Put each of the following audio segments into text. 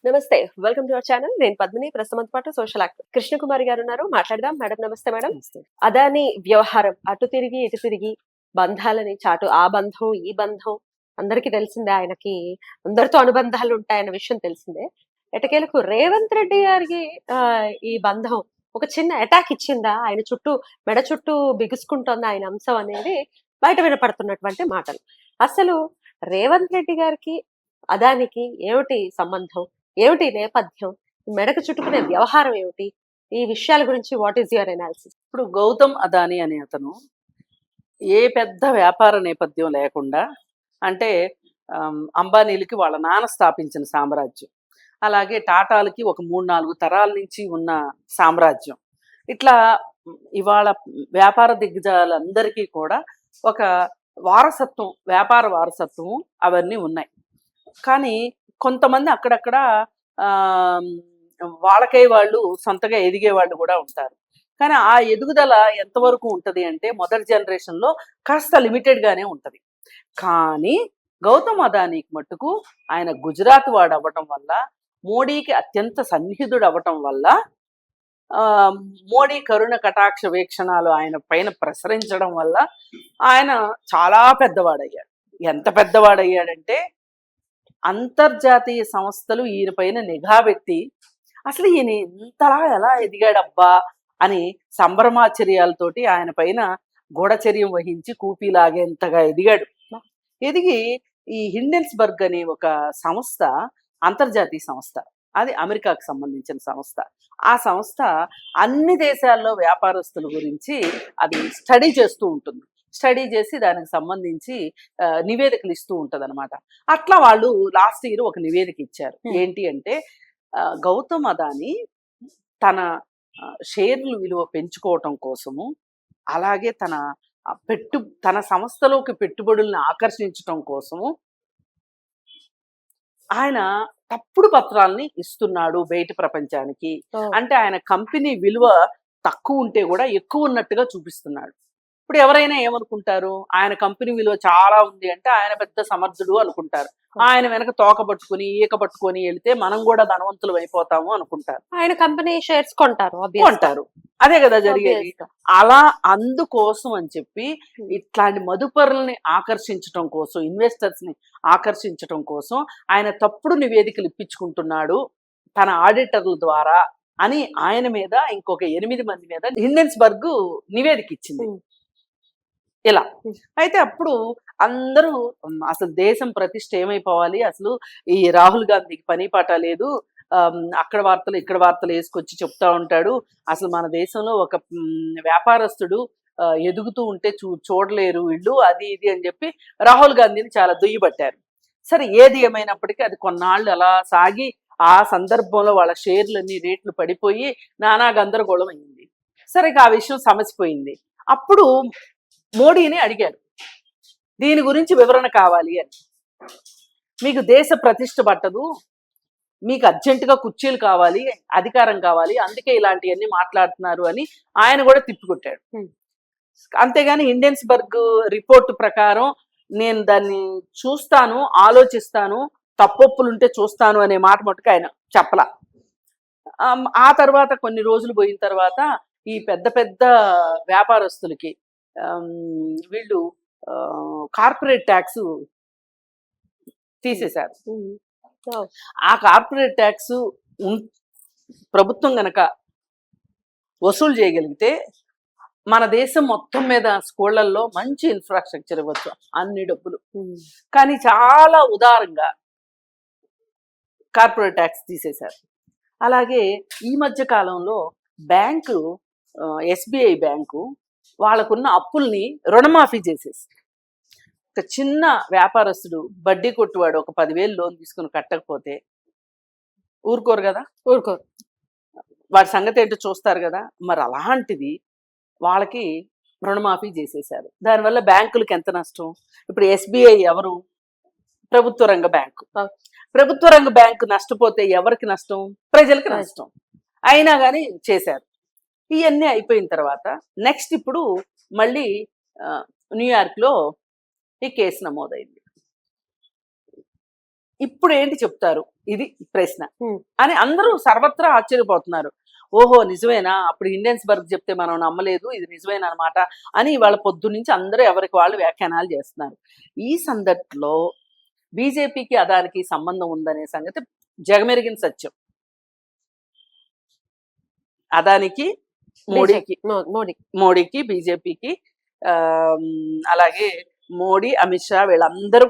నమస్తే. Welcome to our channel. నేను పద్మిని. ప్రస్తుతంతో పాటు సోషల్ యాక్టివ్ కృష్ణకుమారి గారు ఉన్నారు. మాట్లాడదాం. మేడం నమస్తే మేడం. నమస్తే. అదాని వ్యవహారం అటు తిరిగి, ఇటు తిరిగి బంధాలని చాటు ఆ బంధం, ఈ బంధం అందరికీ తెలిసిందే. ఆయనకి అందరితో అనుబంధాలు ఉంటాయన్న విషయం తెలిసిందే. ఎట్టకేలకు రేవంత్ రెడ్డి గారికి ఈ బంధం ఒక చిన్న అటాక్ ఇచ్చిందా? ఆయన చుట్టూ మెడ చుట్టూ బిగుసుకుంటోంది ఆయన అంశం అనేది బయట వినపడుతున్నటువంటి మాటలు. అసలు రేవంత్ రెడ్డి గారికి, అదానికి ఏమిటి సంబంధం? ఏమిటి నేపథ్యం? మెడకు చుట్టుకునే వ్యవహారం ఏమిటి? ఈ విషయాల గురించి వాట్ ఈస్ యువర్ అనాలిసిస్? ఇప్పుడు గౌతమ్ అదానీ అనే అతను ఏ పెద్ద వ్యాపార నేపథ్యం లేకుండా, అంటే అంబానీలకి వాళ్ళ నాన్న స్థాపించిన సామ్రాజ్యం, అలాగే టాటాలకి ఒక 3-4 తరాల నుంచి ఉన్న సామ్రాజ్యం, ఇట్లా ఇవాళ వ్యాపార దిగ్గజాలందరికీ కూడా ఒక వారసత్వం, వ్యాపార వారసత్వం అవన్నీ ఉన్నాయి. కానీ కొంతమంది అక్కడక్కడ వాళ్ళకై వాళ్ళు సొంతగా ఎదిగే వాళ్ళు కూడా ఉంటారు. కానీ ఆ ఎదుగుదల ఎంతవరకు ఉంటుంది అంటే మొదటి జనరేషన్లో కాస్త లిమిటెడ్గానే ఉంటుంది. కానీ గౌతమ్ అదానీకి మట్టుకు ఆయన గుజరాత్ వాడు అవ్వటం వల్ల, మోడీకి అత్యంత సన్నిహితుడు అవ్వటం వల్ల, మోడీ కరుణ కటాక్ష వీక్షణాలు ఆయన పైన ప్రసరించడం వల్ల ఆయన చాలా పెద్దవాడయ్యాడు. ఎంత పెద్దవాడయ్యాడంటే అంతర్జాతీయ సంస్థలు ఈయన పైన నిఘా పెట్టి అసలు ఈయన ఇంతలా ఎలా ఎదిగాడబ్బా అని సంభ్రమాచర్యాలతోటి ఆయన పైన గూఢచర్యం వహించి కూపీలాగేంతగా ఎదిగాడు. ఎదిగి ఈ హిండెన్స్బర్గ్ అనే ఒక సంస్థ, అంతర్జాతీయ సంస్థ, అది అమెరికాకు సంబంధించిన సంస్థ. ఆ సంస్థ అన్ని దేశాల్లో వ్యాపారస్తుల గురించి అది స్టడీ చేస్తూ ఉంటుంది. స్టడీ చేసి దానికి సంబంధించి నివేదికలు ఇస్తూ ఉంటుంది అనమాట. అట్లా వాళ్ళు లాస్ట్ ఇయర్ ఒక నివేదిక ఇచ్చారు. ఏంటి అంటే గౌతమ్ అదానీ తన షేర్లు విలువ పెంచుకోవటం కోసము, అలాగే తన సంస్థలోకి పెట్టుబడుల్ని ఆకర్షించటం కోసము ఆయన తప్పుడు పత్రాలని ఇస్తున్నాడు బయట ప్రపంచానికి. అంటే ఆయన కంపెనీ విలువ తక్కువ ఉంటే కూడా ఎక్కువ ఉన్నట్టుగా చూపిస్తున్నాడు. ఇప్పుడు ఎవరైనా ఏమనుకుంటారు, ఆయన కంపెనీ విలువ చాలా ఉంది అంటే ఆయన పెద్ద సమర్థుడు అనుకుంటారు. ఆయన వెనక తోక పట్టుకుని ఈక పట్టుకొని వెళితే మనం కూడా ధనవంతులు అయిపోతాము అనుకుంటారు. ఆయన కంపెనీ షేర్స్ కొంటారు. అదే కదా జరిగేది. అలా అందుకోసం అని చెప్పి ఇట్లాంటి మదుపరుల్ని ఆకర్షించటం కోసం, ఇన్వెస్టర్స్ ని ఆకర్షించటం కోసం ఆయన తప్పుడు నివేదికలు ఇప్పించుకుంటున్నాడు తన ఆడిటర్ల ద్వారా అని ఆయన మీద ఇంకొక 8 మంది మీద హిండెన్స్బర్గ్ నివేదిక ఇచ్చింది. ఇలా అయితే అప్పుడు అందరూ అసలు దేశం ప్రతిష్ట ఏమైపోవాలి, అసలు ఈ రాహుల్ గాంధీకి పని పాట లేదు, అక్కడ వార్తలు ఇక్కడ వార్తలు వేసుకొచ్చి చెప్తా ఉంటాడు, అసలు మన దేశంలో ఒక వ్యాపారస్తుడు ఎదుగుతూ ఉంటే చూడలేరు వీళ్ళు, అది ఇది అని చెప్పి రాహుల్ గాంధీని చాలా దుయ్యబట్టారు. సరే, ఏది ఏమైనప్పటికీ అది కొన్నాళ్ళు అలా సాగి ఆ సందర్భంలో వాళ్ళ షేర్లన్నీ రేట్లు పడిపోయి నానా గందరగోళం అయింది. సరే, ఆ విషయం సమసిపోయింది. అప్పుడు మోడీని అడిగారు, దీని గురించి వివరణ కావాలి అని. మీకు దేశ ప్రతిష్ట పట్టదు, మీకు అర్జెంటుగా కుర్చీలు కావాలి, అధికారం కావాలి, అందుకే ఇలాంటివన్నీ మాట్లాడుతున్నారు అని ఆయన కూడా తిప్పికొట్టాడు. అంతేగాని హిండెన్స్బర్గ్ రిపోర్టు ప్రకారం నేను దాన్ని చూస్తాను, ఆలోచిస్తాను, తప్పొప్పులుంటే చూస్తాను అనే మాట మటుకు ఆయన చెప్పలా. ఆ తర్వాత కొన్ని రోజులు పోయిన తర్వాత ఈ పెద్ద పెద్ద వ్యాపారస్తులకి వీళ్ళు కార్పొరేట్ ట్యాక్స్ తీసేశారు. ఆ కార్పొరేట్ ట్యాక్స్ ప్రభుత్వం గనక వసూలు చేయగలిగితే మన దేశం మొత్తం మీద స్కూళ్లలో మంచి ఇన్ఫ్రాస్ట్రక్చర్ ఇవ్వచ్చు, అన్ని డబ్బులు. కానీ చాలా ఉదారంగా కార్పొరేట్ ట్యాక్స్ తీసేశారు. అలాగే ఈ మధ్య కాలంలో బ్యాంకు, ఎస్బీఐ బ్యాంకు వాళ్ళకున్న అప్పుల్ని రుణమాఫీ చేసేసి, ఒక చిన్న వ్యాపారస్తుడు బడ్డీ కొట్టువాడు ఒక 10,000 లోన్ తీసుకుని కట్టకపోతే ఊరుకోరు కదా, వాడి సంగతి ఏంటో చూస్తారు కదా. మరి అలాంటిది వాళ్ళకి రుణమాఫీ చేసేశారు. దానివల్ల బ్యాంకులకు ఎంత నష్టం. ఇప్పుడు ఎస్బీఐ ఎవరు? ప్రభుత్వ రంగ బ్యాంకు. ప్రభుత్వ రంగ బ్యాంకు నష్టపోతే ఎవరికి నష్టం? ప్రజలకు నష్టం. అయినా కానీ చేశారు. ఇవన్నీ అయిపోయిన తర్వాత నెక్స్ట్ ఇప్పుడు మళ్ళీ న్యూయార్క్లో ఈ కేసు నమోదైంది. ఇప్పుడు ఏంటి చెప్తారు ఇది ప్రశ్న Hmm. అని అందరూ సర్వత్రా ఆశ్చర్యపోతున్నారు. ఓహో నిజమేనా, అప్పుడు ఇండియన్స్బర్గ్ చెప్తే మనం నమ్మలేదు, ఇది నిజమేనా అనమాట అని ఇవాళ పొద్దున్నుంచి అందరూ ఎవరికి వాళ్ళు వ్యాఖ్యానాలు చేస్తున్నారు. ఈ సందట్లో బీజేపీకి అదానికి సంబంధం ఉందనే సంగతి జగమెరిగిన సత్యం. అదానికి మోడీకి మోడీకి బీజేపీకి అలాగే మోడీ అమిత్ షా వీళ్ళందరూ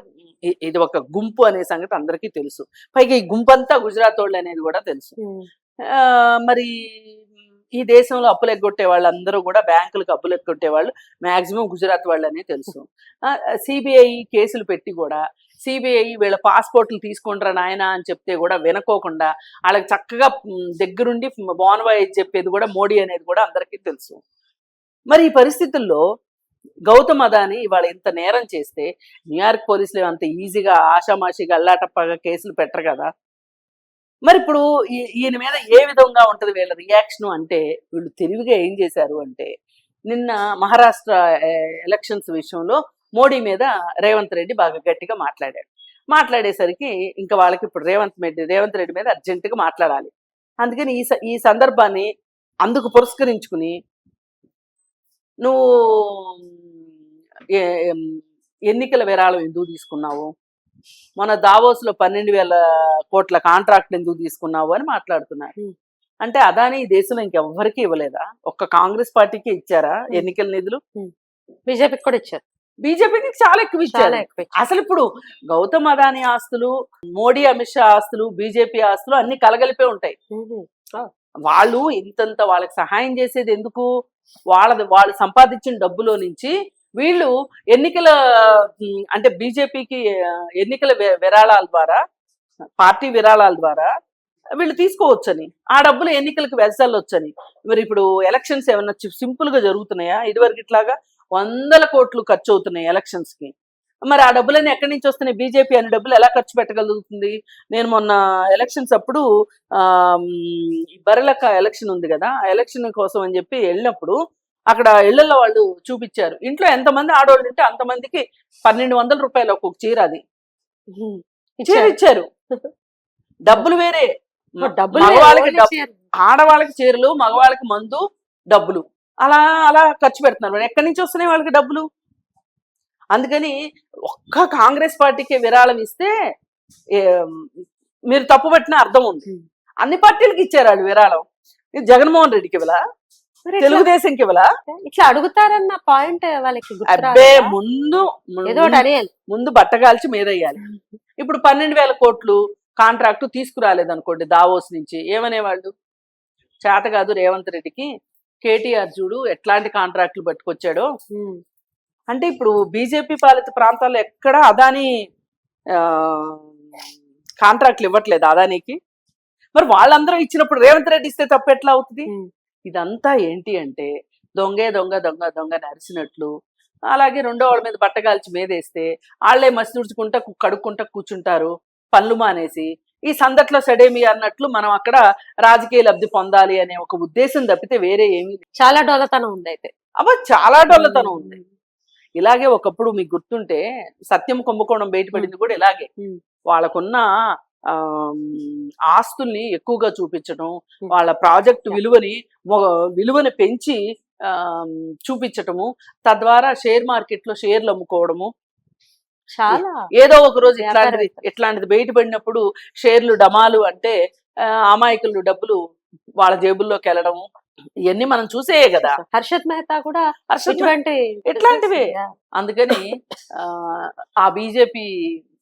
ఇది ఒక గుంపు అనే సంగతి అందరికీ తెలుసు. పైగా ఈ గుంపు అంతా గుజరాత్ వాళ్ళు అనేది కూడా తెలుసు. మరి ఈ దేశంలో అప్పులు ఎగ్గొట్టే వాళ్ళందరూ కూడా బ్యాంకులకు అప్పులు ఎగ్గొట్టే వాళ్ళు మాక్సిమం గుజరాత్ వాళ్ళనే తెలుసు. సిబిఐ కేసులు పెట్టి కూడా సిబిఐ వీళ్ళ పాస్పోర్ట్లు తీసుకుంటారా నాయన అని చెప్తే కూడా వినుకోకుండా వాళ్ళకి చక్కగా దగ్గరుండి బోన్వాయిస్ చెప్పేది కూడా మోడీ అనేది కూడా అందరికీ తెలుసు. మరి ఈ పరిస్థితుల్లో గౌతమ్ అదాని ఇవాళ ఇంత నేరం చేస్తే న్యూయార్క్ పోలీసులు అంత ఈజీగా ఆషామాషిగా అల్లాటప్పగా కేసులు పెట్టరు కదా. మరి ఇప్పుడు ఈయన మీద ఏ విధంగా ఉంటది వీళ్ళ రియాక్షన్ అంటే, వీళ్ళు తెలివిగా ఏం చేశారు అంటే, నిన్న మహారాష్ట్ర ఎలక్షన్స్ విషయంలో మోడీ మీద రేవంత్ రెడ్డి బాగా గట్టిగా మాట్లాడేసరికి ఇంకా వాళ్ళకి ఇప్పుడు రేవంత్ రెడ్డి మీద అర్జెంటుగా మాట్లాడాలి. అందుకని ఈ సందర్భాన్ని అందుకు పురస్కరించుకుని నువ్వు ఎన్నికల విరాళం ఎందుకు తీసుకున్నావు, మన దావోస్లో 12,000 కోట్ల కాంట్రాక్ట్ ఎందుకు తీసుకున్నావు అని మాట్లాడుతున్నారు. అంటే అదాని ఈ దేశంలో ఇంకెవ్వరికీ ఇవ్వలేదా? ఒక్క కాంగ్రెస్ పార్టీకి ఇచ్చారా ఎన్నికల నిధులు? బీజేపీకి కూడా ఇచ్చారు. బీజేపీకి చాలా ఎక్కువ ఇచ్చారు. అసలు ఇప్పుడు గౌతమ్ అదాని ఆస్తులు, మోడీ అమిత్ షా ఆస్తులు, బీజేపీ ఆస్తులు అన్ని కలగలిపే ఉంటాయి. వాళ్ళు ఇంతంత వాళ్ళకి సహాయం చేసేది ఎందుకు? వాళ్ళు సంపాదించిన డబ్బులో నుంచి వీళ్ళు ఎన్నికల అంటే బీజేపీకి ఎన్నికల విరాళాల ద్వారా, పార్టీ విరాళాల ద్వారా వీళ్ళు తీసుకోవచ్చని, ఆ డబ్బులు ఎన్నికలకు వెదజల్లొచ్చని. మరి ఇప్పుడు ఎలక్షన్స్ ఏమన్నా సింపుల్ గా జరుగుతున్నాయా? ఇదివరకు ఇట్లాగా 100 కోట్లు ఖర్చు అవుతున్నాయి ఎలక్షన్స్ కి. మరి ఆ డబ్బులన్నీ ఎక్కడి నుంచి వస్తున్నాయి? బీజేపీ అనే డబ్బులు ఎలా ఖర్చు పెట్టగలుగుతుంది? నేను మొన్న ఎలక్షన్స్ అప్పుడు బర్రెలక్క ఎలక్షన్ ఉంది కదా, ఆ ఎలక్షన్ కోసం అని చెప్పి వెళ్ళినప్పుడు అక్కడ ఇళ్లలో వాళ్ళు చూపించారు, ఇంట్లో ఎంతమంది ఆడవాళ్ళు ఉంటే అంతమందికి 1,200 రూపాయలు ఒక్కొక్క చీర, అది చీర ఇచ్చారు. డబ్బులు వేరే, మగవాళ్ళకి ఆడవాళ్ళకి చీరలు, మగవాళ్ళకి మందు, డబ్బులు అలా అలా ఖర్చు పెడుతున్నారు. ఎక్కడి నుంచి వస్తున్నాయి వాళ్ళకి డబ్బులు? అందుకని ఒక్క కాంగ్రెస్ పార్టీకి విరాళం ఇస్తే మీరు తప్పు పట్టిన అర్థం ఉంది. అన్ని పార్టీలకు ఇచ్చారు వాళ్ళు విరాళం. జగన్మోహన్ రెడ్డికి ఇవ్వలా, తెలుగుదేశంకి ఇవ్వలా? ఇట్లా అడుగుతారన్న పాయింట్ వాళ్ళకి అబ్బే ముందు బట్టగాల్చి మీదయ్యాలి. ఇప్పుడు 12,000 కోట్లు కాంట్రాక్టు తీసుకురాలేదనుకోండి దావోస్ నుంచి, ఏమనేవాళ్ళు? చేత కాదు రేవంత్ రెడ్డికి, కేటీఆర్ చూడు ఎట్లాంటి కాంట్రాక్టులు పట్టుకొచ్చాడో. అంటే ఇప్పుడు బీజేపీ పాలిత ప్రాంతాల్లో ఎక్కడా అదాని కాంట్రాక్ట్లు ఇవ్వట్లేదు అదానికి. మరి వాళ్ళందరూ ఇచ్చినప్పుడు రేవంత్ రెడ్డి ఇస్తే తప్పు ఎట్లా అవుతుంది? ఇదంతా ఏంటి అంటే దొంగే దొంగ దొంగ దొంగ నరిసినట్లు. అలాగే రెండో వాళ్ళ మీద బట్టగాల్చి మీదేస్తే వాళ్లే మసి తుడుచుకుంటా కడుక్కుంటా కూర్చుంటారు పనులు మానేసి. ఈ సందట్లో సడేమి అన్నట్లు మనం అక్కడ రాజకీయ లబ్ధి పొందాలి అనే ఒక ఉద్దేశం తప్పితే వేరే ఏమీ. చాలా డొల్లతనం ఉంది. అయితే చాలా డొల్లతనం ఉంది. ఇలాగే ఒకప్పుడు మీకు గుర్తుంటే సత్యం కుంభకోణం బయటపడింది కూడా ఇలాగే. వాళ్ళకున్న ఆస్తుల్ని ఎక్కువగా చూపించడం, వాళ్ళ ప్రాజెక్టు విలువని పెంచి చూపించటము, తద్వారా షేర్ మార్కెట్ లో షేర్లు అమ్ముకోవడము. చాలా ఏదో ఒక రోజు ఇట్లాంటిది బయటపడినప్పుడు షేర్లు డమాలు అంటే అమాయకులు డబ్బులు వాళ్ళ జేబుల్లోకి వెళ్ళడము, ఇవన్నీ మనం చూసేయే కదా. హర్షద్ మెహతా కూడా ఇట్లాంటివే. అందుకని ఆ బీజేపీ